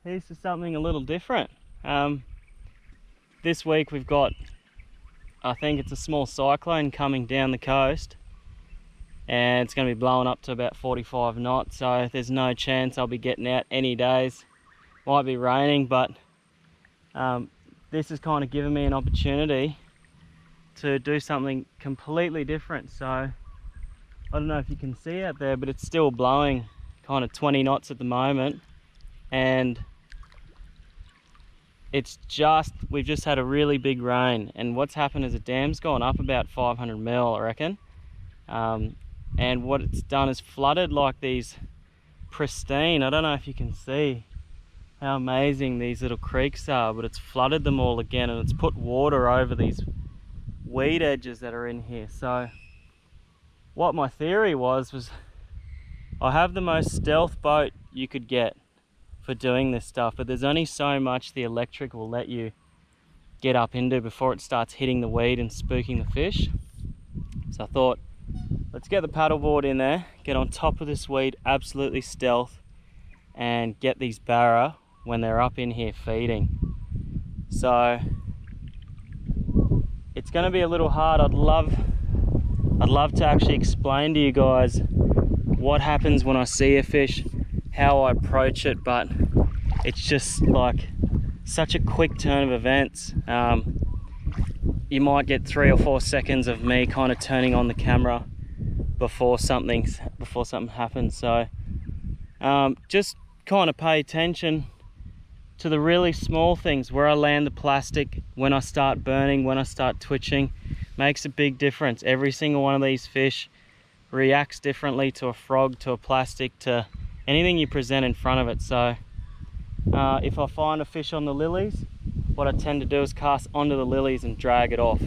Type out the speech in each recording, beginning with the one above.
here's to something a little different. This week we've got, I think it's a small cyclone coming down the coast, and it's going to be blowing up to about 45 knots, so there's no chance I'll be getting out any days. Might be raining, but this has kind of given me an opportunity to do something completely different. So I don't know if you can see out there, but it's still blowing kind of 20 knots at the moment, and we've just had a really big rain, and what's happened is the dam's gone up about 500 mil, I reckon. And what it's done is flooded like these pristine, I don't know if you can see how amazing these little creeks are, but it's flooded them all again, and it's put water over these weed edges that are in here. So what my theory was I have the most stealth boat you could get for doing this stuff, but there's only so much the electric will let you get up into before it starts hitting the weed and spooking the fish. So I thought, let's get the paddleboard in there, get on top of this weed, absolutely stealth, and get these barra when they're up in here feeding. So it's going to be a little hard. I'd love to actually explain to you guys what happens when I see a fish, how I approach it, but it's just like such a quick turn of events. You might get 3 or 4 seconds of me kind of turning on the camera before something happens. So just kind of pay attention to the really small things, where I land the plastic, when I start burning, when I start twitching, makes a big difference. Every single one of these fish reacts differently to a frog, to a plastic, to anything you present in front of it. So if I find a fish on the lilies, what I tend to do is cast onto the lilies and drag it off.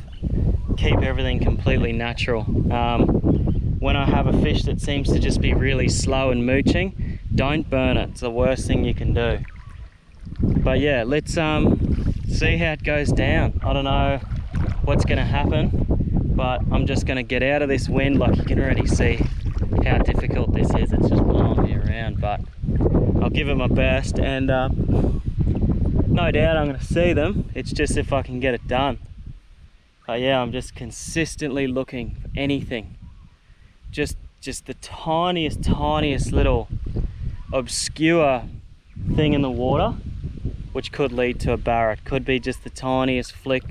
Keep everything completely natural. When I have a fish that seems to just be really slow and mooching, don't burn it. It's the worst thing you can do. But yeah, let's see how it goes down. I don't know what's going to happen, but I'm just going to get out of this wind. Like, you can already see how difficult this is. It's just blowing me around, but I'll give it my best, and no doubt I'm going to see them. It's just if I can get it done. But yeah, I'm just consistently looking for anything, just the tiniest little obscure thing in the water, which could lead to a barra. It could be just the tiniest flick,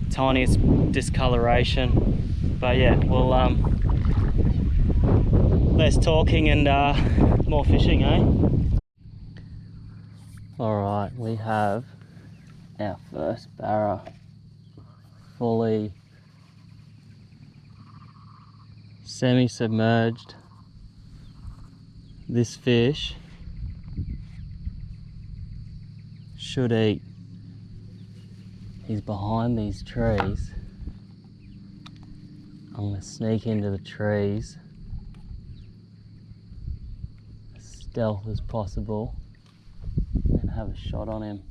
tiniest discoloration. But yeah, well, less talking and more fishing, eh? All right, we have our first barra fully semi-submerged. This fish should eat. He's behind these trees. I'm going to sneak into the trees as stealth as possible and have a shot on him.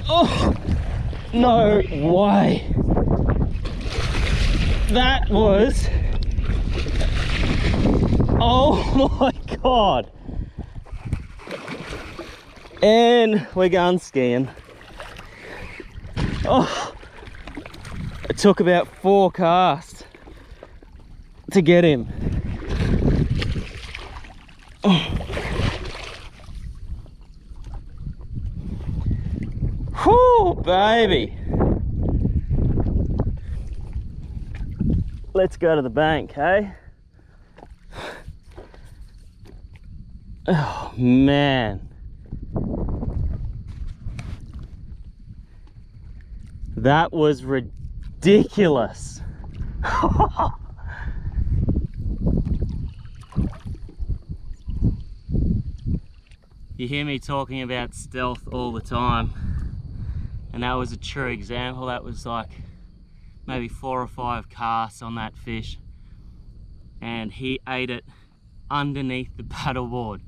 Oh, no way. That was, oh my God. And we're going skiing. Oh, it took about 4 casts to get him. Oh. Whew, baby. Let's go to the bank, hey? Oh, man. That was ridiculous. You hear me talking about stealth all the time, and that was a true example. That was like maybe 4 or 5 casts on that fish, and he ate it underneath the paddleboard.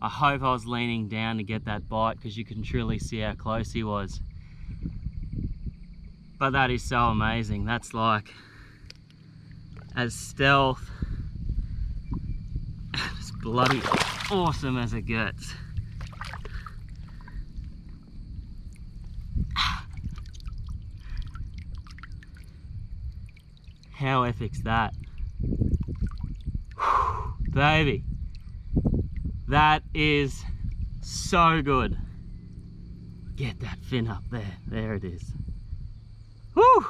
I hope I was leaning down to get that bite, because you can truly see how close he was. But that is so amazing. That's like as stealth, as bloody awesome as it gets. How epic's that? Whew, baby, that is so good. Get that fin up there. There it is. Woo!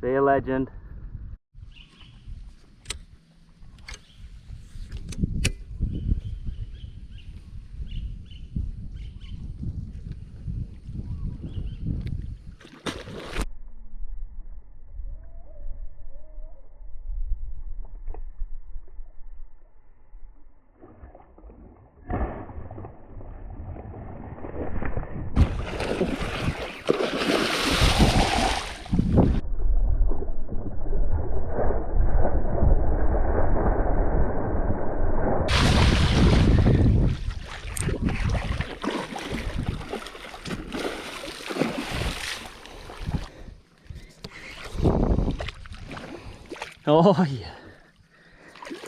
See you, legend. Oh yeah.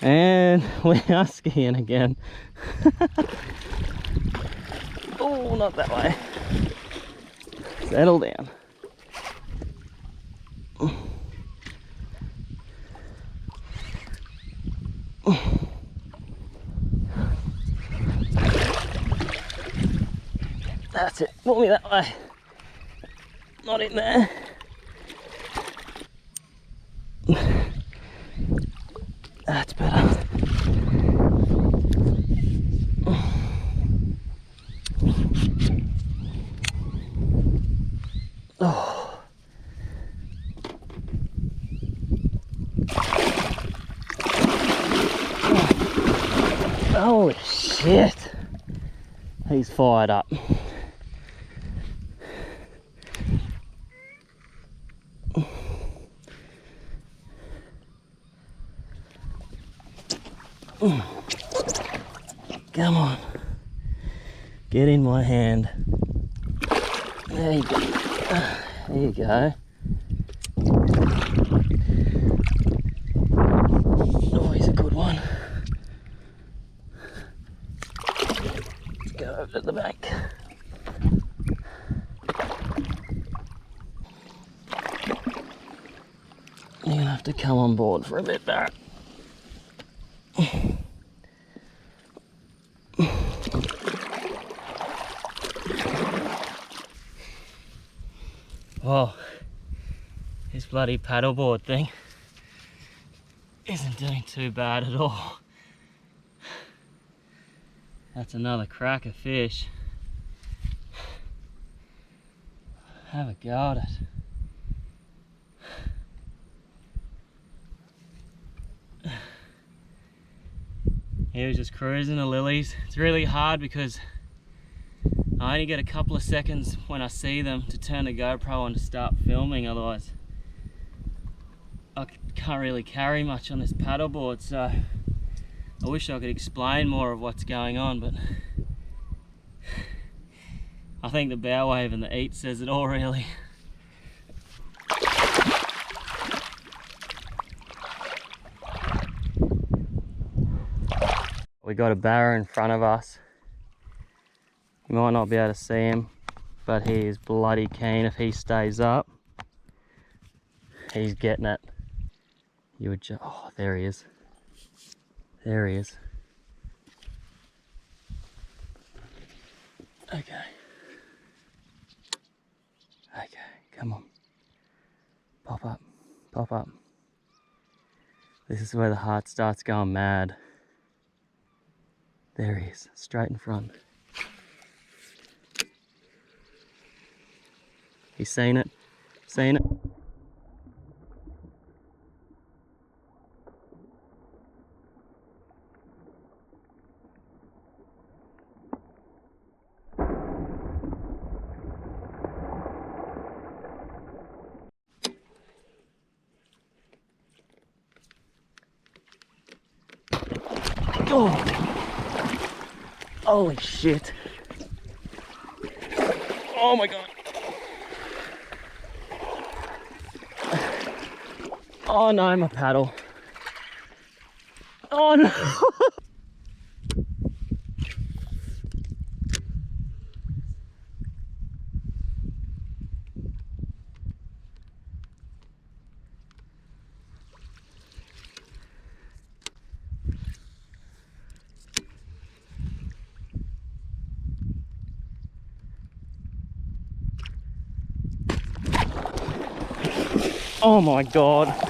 And we are skiing again. Oh, not that way. Settle down. That's it. Pull me that way. Not in there. That's better. Oh. Holy shit. He's fired up. Come on. Get in my hand. There you go. There you go. Oh, he's a good one. Let's go over to the bank. You're gonna have to come on board for a bit, Barrett. Well, this bloody paddleboard thing isn't doing too bad at all. That's another cracker fish. Have a go at it. He was just cruising the lilies. It's really hard because I only get a couple of seconds when I see them to turn the GoPro on to start filming, otherwise I can't really carry much on this paddleboard, so I wish I could explain more of what's going on, but I think the bow wave and the eat says it all really. We got a barra in front of us. You might not be able to see him, but he is bloody keen. If he stays up, he's getting it. You would just, oh, there he is. There he is. Okay. Okay, come on. Pop up, pop up. This is where the heart starts going mad. There he is, straight in front. He's seen it, seen it. Oh, holy shit. Oh my God. Oh no, my paddle. Oh no. Oh my God.